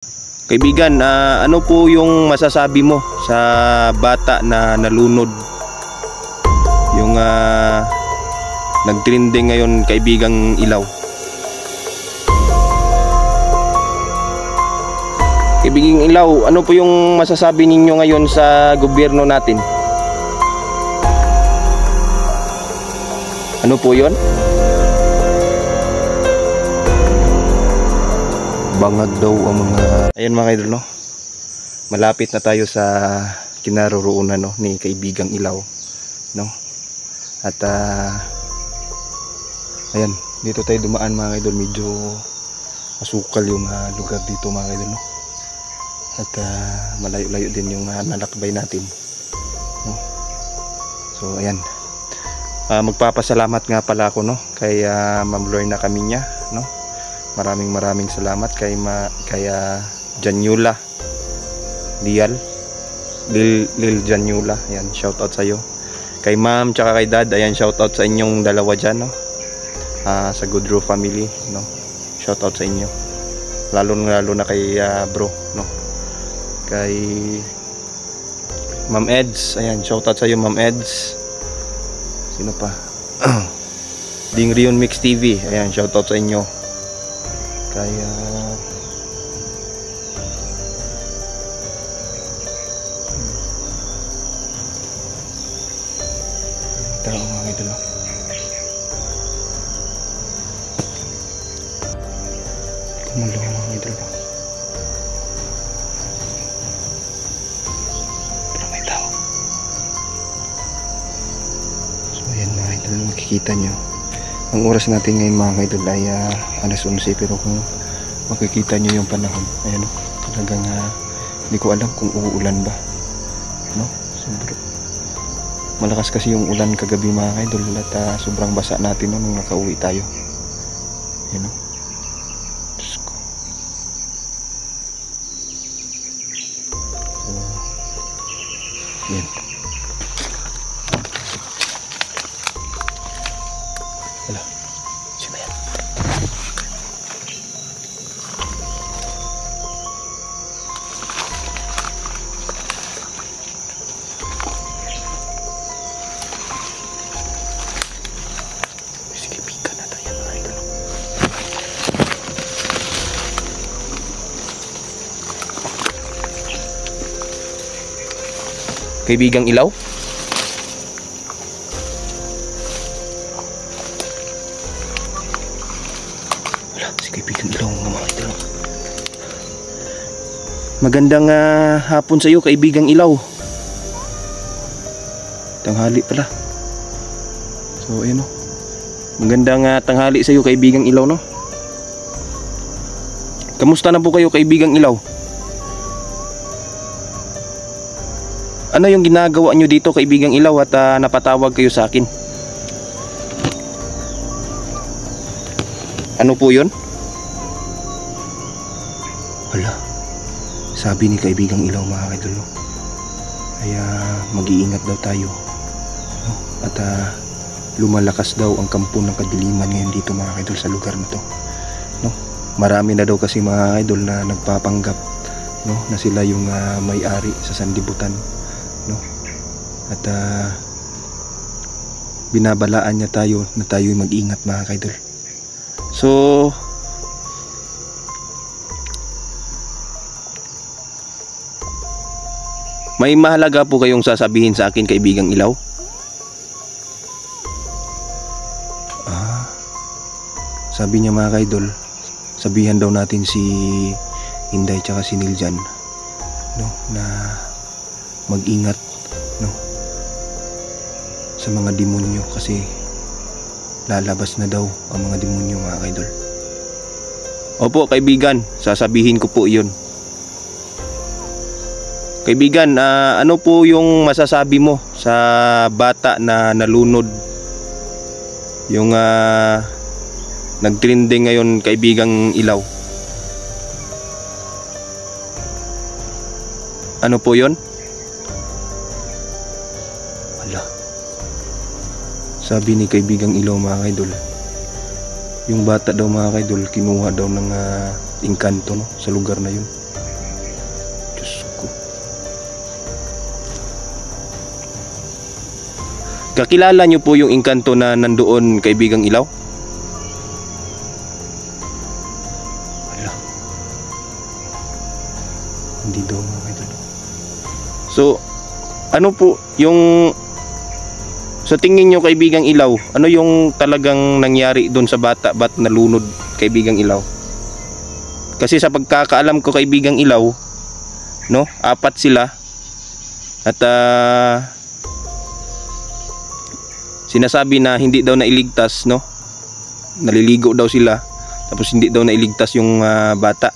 Kaibigan, ano po yung masasabi mo sa bata na nalunod? Yung nagtrending ngayon, Kaibigang Ilaw. Kaibigang Ilaw, ano po yung masasabi ninyo ngayon sa gobyerno natin? Ano po yun? Bangag daw ang mga... Ayan mga idol, no? Malapit na tayo sa kinaroroonan, no, ni Kaibigang Ilaw, no? At ayan, dito tayo dumaan mga idol. Medyo masukal yung lugar dito mga idol, no? At malayo-layo din yung nalakbay natin, no? So ayan, magpapasalamat nga pala ako, no, kay Ma'am Lorna Camiña, no? Maraming salamat kay Janyula Lil Janyula. Ayan, shout out sa iyo. Kay Ma'am tsaka kay Dad, ayan, shout out sa inyong dalawa diyan, no? Sa Goodrow family, no? Shout out sa inyo. Lalo na kay bro, no? Kay Ma'am Eds, ayan, shout out sa iyo Ma'am Eds. Sino pa? Ding Rion Mix TV, ayan, shout out sa inyo. Kaya tao mga idol, kumalo mga idol, pero may tao. So ayan mga idol, makikita nyo ang oras natin ngayon mga idol ay alas 11, pero kung makikita nyo yung panahon, ayan, talagang hindi ko alam kung uulan ba, no? Sobrang malakas kasi yung ulan kagabi mga idol, at sobrang basa natin nung nakauwi tayo, ayan, no? Diyos ko. So ayan, wala, sino yan? Sige, pika na tayo mga idol. Kaibigang Ilaw? Kaibigang Ilaw nga mga idol. Magandang hapon sa iyo, Kaibigang Ilaw. Tanghali pala. So ayun, no? Magandang tanghali sa iyo, Kaibigang Ilaw, no? Kamusta na po kayo, Kaibigang Ilaw? Ano yung ginagawa nyo dito, Kaibigang Ilaw, at napatawag kayo sa akin? Ano po yun? Wala, sabi ni Kaibigang Ilaw mga idol, no? Kaya mag-iingat daw tayo, no? At lumalakas daw ang kampo ng kadiliman ngayon dito mga idol sa lugar na to, no? Marami na daw kasi mga idol na nagpapanggap, no, na sila yung may-ari sa sandibutan, no? At binabalaan niya tayo na tayo mag-ingat mga idol. So may mahalaga po kayong sasabihin sa akin, Kaibigang Ilaw? Sabi niya mga idol, sabihan daw natin si Inday tsaka si Niljan, no, na mag-ingat, no, sa mga demonyo, kasi lalabas na daw ang mga demonyo mga idol. Opo kaibigan, sasabihin ko po iyon. Kaibigan, ano po yung masasabi mo sa bata na nalunod? Yung nagtrending ngayon, Kaibigang Ilaw. Ano po yon? Wala, sabi ni Kaibigang Ilaw mga idol, yung bata daw mga idol kinuha daw ng engkanto, no, sa lugar na yun. Kakilala nyo po yung engkanto na nandoon, Kaibigang Ilaw? Wala. Hindi daw mga idol. So, ano po yung sa tingin nyo, Kaibigang Ilaw, ano yung talagang nangyari doon sa bata, ba't nalunod, Kaibigang Ilaw? Kasi sa pagkakaalam ko, Kaibigang Ilaw, no, 4 sila at sinasabi na hindi daw nailigtas, no, naliligo daw sila tapos hindi daw nailigtas yung bata.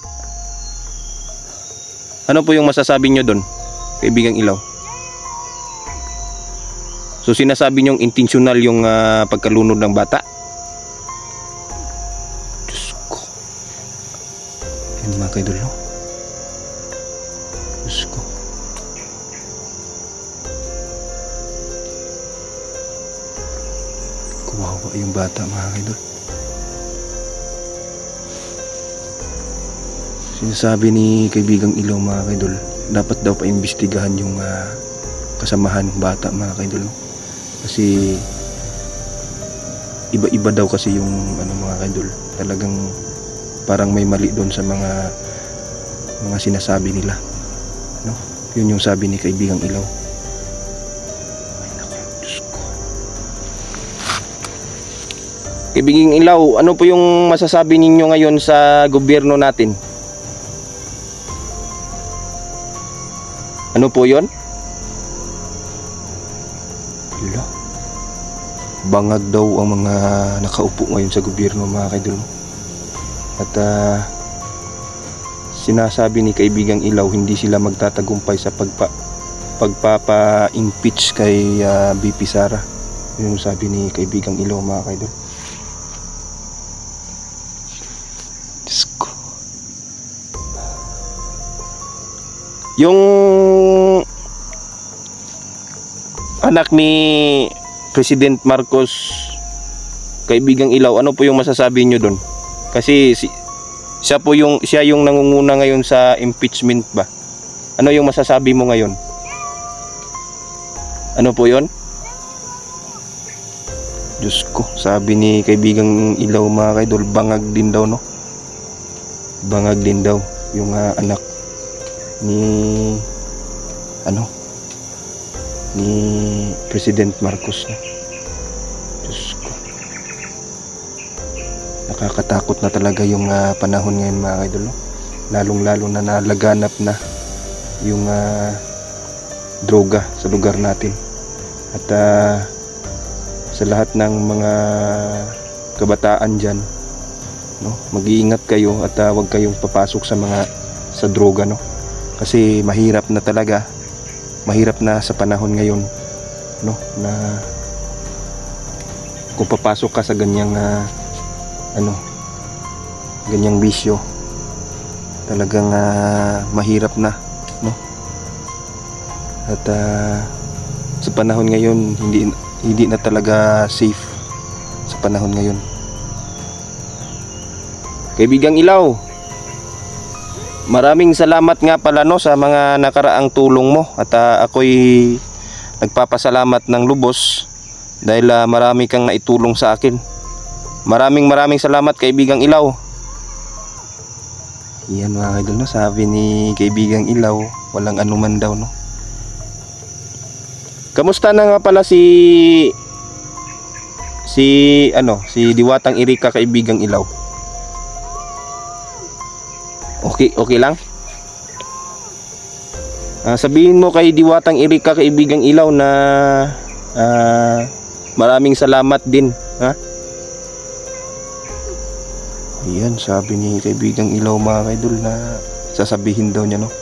Ano po yung masasabi nyo doon, Kaibigang Ilaw? So sinasabi nyong intentional yung pagkalunod ng bata? Diyos ko. Yan mga kaidol, no? Diyos ko. Kawawa yung bata mga kaidol. Sinasabi ni Kaibigang Ilaw mga kaidol, dapat daw paimbestigahan yung kasamahan ng bata mga kaidol, no? Kasi iba-iba daw kasi yung mga kaidol. Talagang parang may mali doon sa mga sinasabi nila, no? Yun yung sabi ni Kaibigang Ilaw. Ay naku, Diyos ko. Kaibigang Ilaw, ano po yung masasabi ninyo ngayon sa gobyerno natin? Ano po yon? Wala. Bangag daw ang mga nakaupo ngayon sa gobyerno mga kaidol. At sinasabi ni Kaibigang Ilaw, hindi sila magtatagumpay sa pagpapa-impeach kay BP Sara. Yun yung sabi ni Kaibigang Ilaw mga kaidol. Diyos ko. Yung anak ni President Marcos, Kaibigang Ilaw, ano po yung masasabi nyo doon? Kasi siya yung nangunguna ngayon sa impeachment ba? Ano yung masasabi mo ngayon? Ano po yon? Diyos ko, sabi ni Kaibigang Ilaw mga kaidol, bangag din daw, no? Bangag din daw yung anak ni ni President Marcos, no? Diyos ko. Nakakatakot na talaga yung panahon ngayon mga kaidol, no? Lalong-lalo na nalaganap na yung droga sa lugar natin. At sa lahat ng mga kabataan dyan, no, mag-iingat kayo at huwag kayong papasok sa droga, no? Kasi mahirap na talaga, mahirap na sa panahon ngayon, no, na kung papasok ka sa ganyang ganyang bisyo, talagang mahirap na, no? At sa panahon ngayon, hindi na talaga safe sa panahon ngayon. Kaibigang Ilaw, maraming salamat nga pala, no, sa mga nakaraang tulong mo at ako'y nagpapasalamat ng lubos dahil marami kang naitulong sa akin. Maraming salamat, Kaibigang Ilaw. Yan mga idol, no, sabi ni Kaibigang Ilaw, walang anuman daw, no. Kamusta na nga pala si Diwatang Erika, Kaibigang Ilaw? Okay lang? Sabihin mo kay Diwatang Erika, Kaibigang Ilaw, na maraming salamat din, ha? Ayan, sabi ni Kaibigang Ilaw mga kaidol na sasabihin daw niya, no,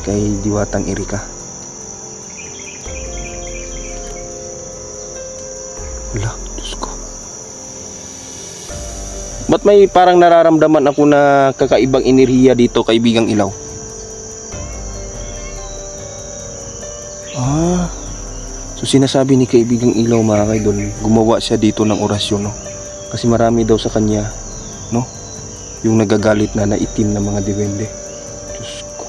kay Diwatang Erika. Wala, Diyos ko. Ba't may parang nararamdaman ako na kakaibang enerhiya dito, Kaibigang Ilaw? So sinasabi ni Kaibigang Ilaw mga kaidol, gumawa siya dito ng orasyon, no? Kasi marami daw sa kanya, no, yung nagagalit na itim na mga diwende. Diyos ko.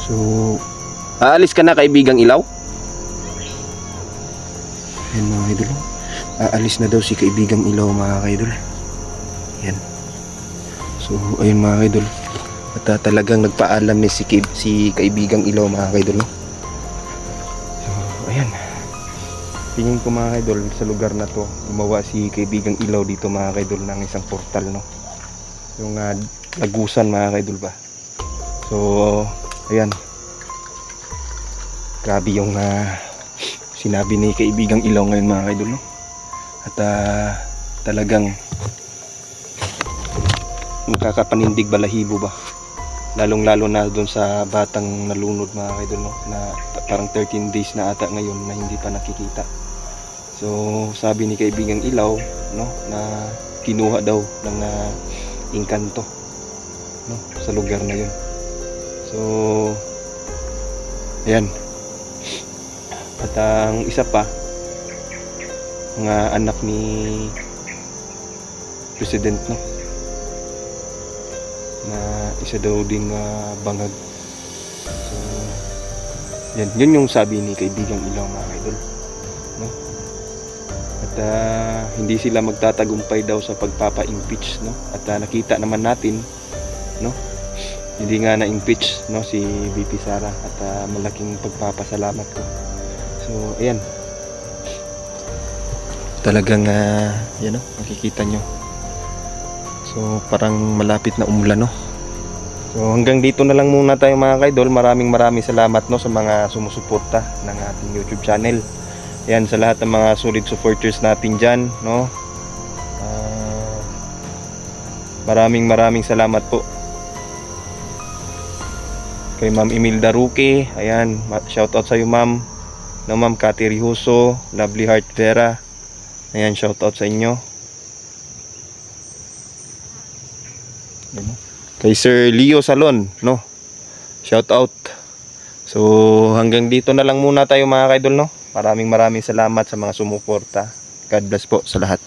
So Aalis ka na, kaibigang Ilaw? Ayan mga idol. Aalis na daw si kaibigang Ilaw mga idol. Yan. So ayun mga idol. At talagang nagpaalam ni si kaibigang Ilaw mga idol. So ayan. Tingin ko mga idol, sa lugar na to gumawa si kaibigang Ilaw dito mga idol ng isang portal, no? Yung lagusan mga idol ba. So ayan. Grabe yung sinabi ni kaibigang Ilaw ngayon mga idol, no? At talagang nakakapanindig balahibo ba, lalong lalo na doon sa batang nalunod mga idol, no? Na parang 13 days na ata ngayon na hindi pa nakikita. So sabi ni kaibigang Ilaw, no, na kinuha daw ng engkanto, no, sa lugar na yun. So ayan. At ang isa pa, mga anak ni President, no, na isa daw ding bangag. So yun yung sabi ni kaibigang Ilaw mga idol, no? At hindi sila magtatagumpay daw sa pagpapa-impeach, no? At nakita naman natin, no, hindi nga na-impeach, no, si VP Sara. At malaking pagpapasalamat ko. So ayan, talagang yan, no, makikita nyo. So parang malapit na umulan, no. So hanggang dito na lang muna tayo mga kaidol. Maraming salamat, no, sa mga sumusuporta ng ating YouTube channel. Ayan, sa lahat ng mga solid supporters natin dyan, no. Maraming salamat po kay Ma'am Imelda Ruque. Ayan, shoutout sa iyo ma'am. No, Ma'am Cathy Rihuso, Lovely Heart Vera. Ayan, shoutout sa inyo. Kay Sir Leo Salon, no, shoutout. So hanggang dito na lang muna tayo mga kaidol, no. Maraming salamat sa mga sumuporta. God bless po sa lahat.